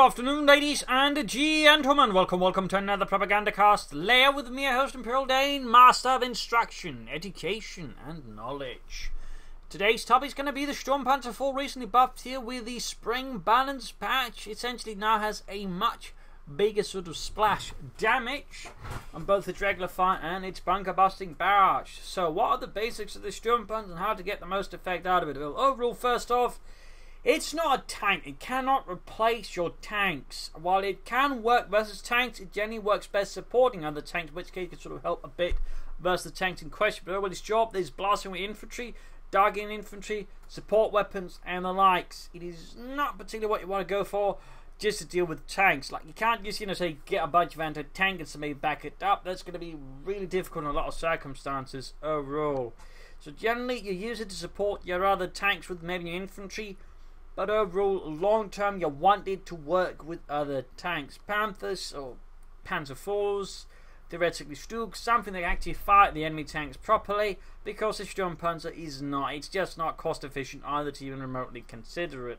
afternoon, ladies and gentlemen. Welcome to another Propagandacast. Lehr with me, host Imperial Dane, master of instruction, education, and knowledge. Today's topic is going to be the Sturmpanzer 4 recently buffed here with the spring balance patch. Essentially now has a much bigger sort of splash damage on both its regular fire and its bunker busting barrage. So what are the basics of the Sturmpanzer and how to get the most effect out of it? Well, overall, first off, it's not a tank. It cannot replace your tanks. While it can work versus tanks, it generally works best supporting other tanks, in which case it can sort of help a bit versus the tanks in question. But overall, its job is blasting with infantry, targeting infantry, support weapons, and the likes. It is not particularly what you want to go for just to deal with tanks. Like, you can't just, say, get a bunch of anti-tank and somebody back it up. That's going to be really difficult in a lot of circumstances overall. So generally, you use it to support your other tanks with maybe your infantry. But overall, long term, you want it to work with other tanks. Panthers or Panzer IVs, theoretically Stugs, something that actually fight the enemy tanks properly, because the Sturmpanzer is not. It's just not cost efficient either to even remotely consider it.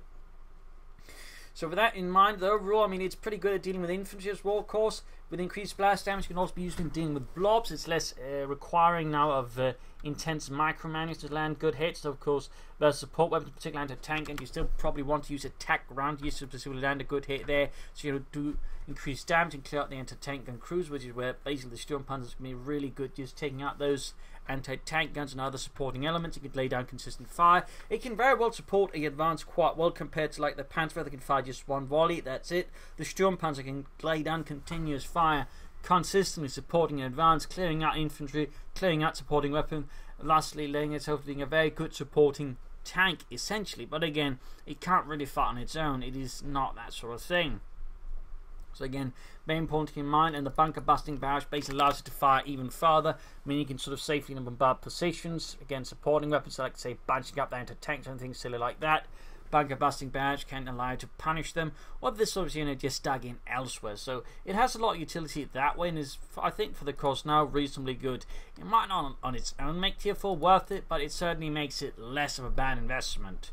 So with that in mind, overall, it's pretty good at dealing with infantry as well, of course. With increased blast damage, it can also be used in dealing with blobs. It's less requiring now of intense micromanage to land good hits. So, of course, versus support weapons, particularly anti-tank, and you still probably want to use attack round to use to land a good hit there. So you do increase damage and clear out the anti-tank gun crews, which is where basically the Sturmpanzer can be really good just taking out those anti-tank guns and other supporting elements. It can lay down consistent fire. It can very well support a advance quite well compared to like the Panzer that can fire just one volley. That's it. The Sturmpanzer can lay down continuous fire, consistently supporting an advance, clearing out infantry, clearing out supporting weapon, lastly laying itself being a very good supporting tank essentially. But again, it can't really fight on its own. It is not that sort of thing. So again, very important to keep in mind, and the bunker busting barrage basically allows it to fire even further. You can sort of safely bombard positions. Again, supporting weapons like, say, bunching up down to tanks and things silly like that. Bunker busting barrage can allow you to punish them, or if this sort of unit just dug in elsewhere. So it has a lot of utility that way, and is, I think, for the cost now, reasonably good. It might not on its own make tier 4 worth it, but it certainly makes it less of a bad investment.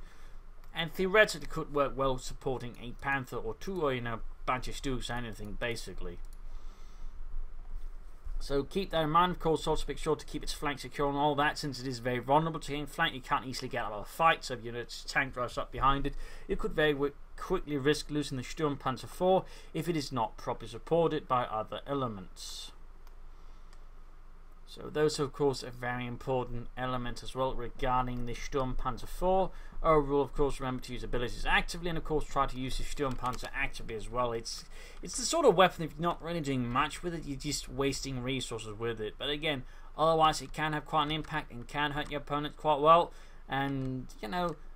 And theoretically could work well supporting a Panther or two, or bunch of Stugs, anything basically. So keep that in mind. Of course, also make sure to keep its flank secure and all that, since it is very vulnerable to getting flanked. You can't easily get out of a fight, so if its tank drives up behind it, you could very quickly risk losing the Sturmpanzer 4 if it is not properly supported by other elements. So those are, of course, a very important element as well regarding the Sturmpanzer 4. Overall, of course, remember to use abilities actively, and of course try to use the Sturmpanzer actively as well. It's the sort of weapon, if you're not really doing much with it, you're just wasting resources with it. But again, otherwise it can have quite an impact and can hurt your opponent quite well. And,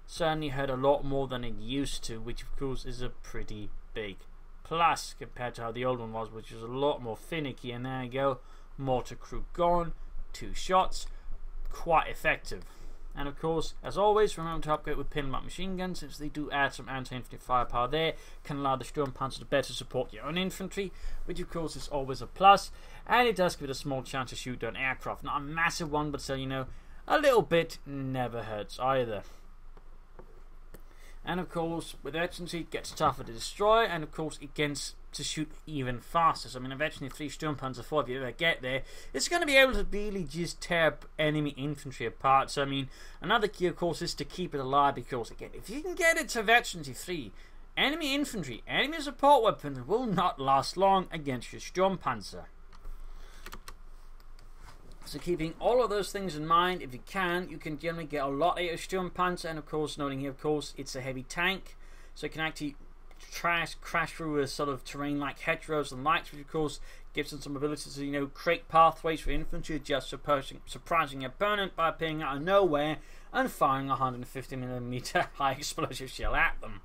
certainly hurt a lot more than it used to, which of course is a pretty big plus compared to how the old one was, which was a lot more finicky. And there you go. Mortar crew gone, 2 shots, quite effective. And of course, as always, remember to upgrade with pin-up machine guns, since they do add some anti-infantry firepower there, can allow the Sturmpanzer to better support your own infantry, which of course is always a plus, and it does give it a small chance to shoot down aircraft. Not a massive one, but so a little bit never hurts either. And of course, with urgency, it gets tougher to destroy, and of course, it gets to shoot even faster. So eventually 3 Sturmpanzer 4, if you ever get there, it's going to be able to really just tear enemy infantry apart. So another key, of course, is to keep it alive, because again, if you can get it to Veterancy 3, enemy infantry, enemy support weapons will not last long against your Sturmpanzer. So keeping all of those things in mind, if you can generally get a lot out of Sturmpanzer, and of course, noting here, of course, it's a heavy tank, so it can actually crash through a sort of terrain like hedgerows and likes, which of course gives them some ability to create pathways for infantry, just surprising your opponent by appearing out of nowhere and firing a 150mm high explosive shell at them.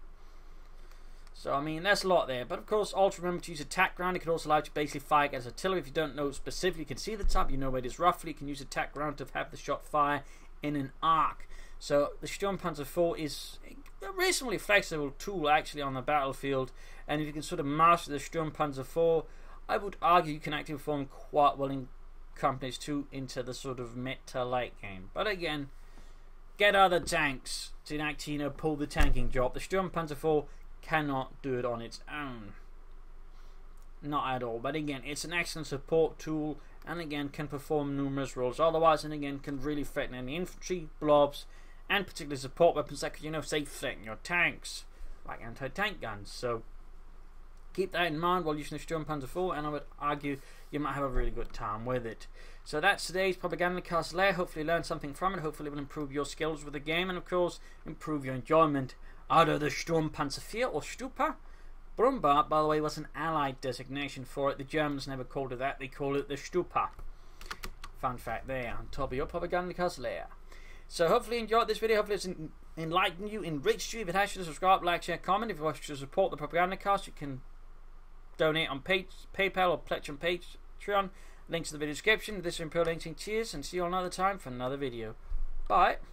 So that's a lot there. But of course, also remember to use attack ground. It can also allow you to basically fire as artillery. If you don't know specifically, you can see the type, you know where it is roughly. You can use attack ground to have the shot fire in an arc. So the Sturmpanzer 4 is a reasonably flexible tool actually on the battlefield, and if you can sort of master the Sturmpanzer 4, I would argue you can actually perform quite well in companies 2 into the sort of mid to late game. But again, get other tanks to actually pull the tanking job. The Sturmpanzer 4 cannot do it on its own. Not at all. But again, it's an excellent support tool, and again can perform numerous roles otherwise, and again can really threaten any infantry, blobs, and particularly support weapons that could, you know, say threaten your tanks, like anti-tank guns. So keep that in mind while using the Sturmpanzer 4, and I would argue you might have a really good time with it. So that's today's Propagandacast Lehr. Hopefully you learned something from it. Hopefully it will improve your skills with the game, and of course improve your enjoyment out of the Sturmpanzer 4 or Stupa. Brummbart, by the way, was an Allied designation for it. The Germans never called it that. They called it the Stupa. Fun fact there on top of your Propagandacast Lehr. So hopefully you enjoyed this video. Hopefully it's enlightened you, enriched you. If it has, you subscribe, like, share, comment. If you wish to support the Propagandacast, you can donate on PayPal or pledge on Patreon. Links to the video description. This is Imperial Ancient. Cheers, and see you all another time for another video. Bye.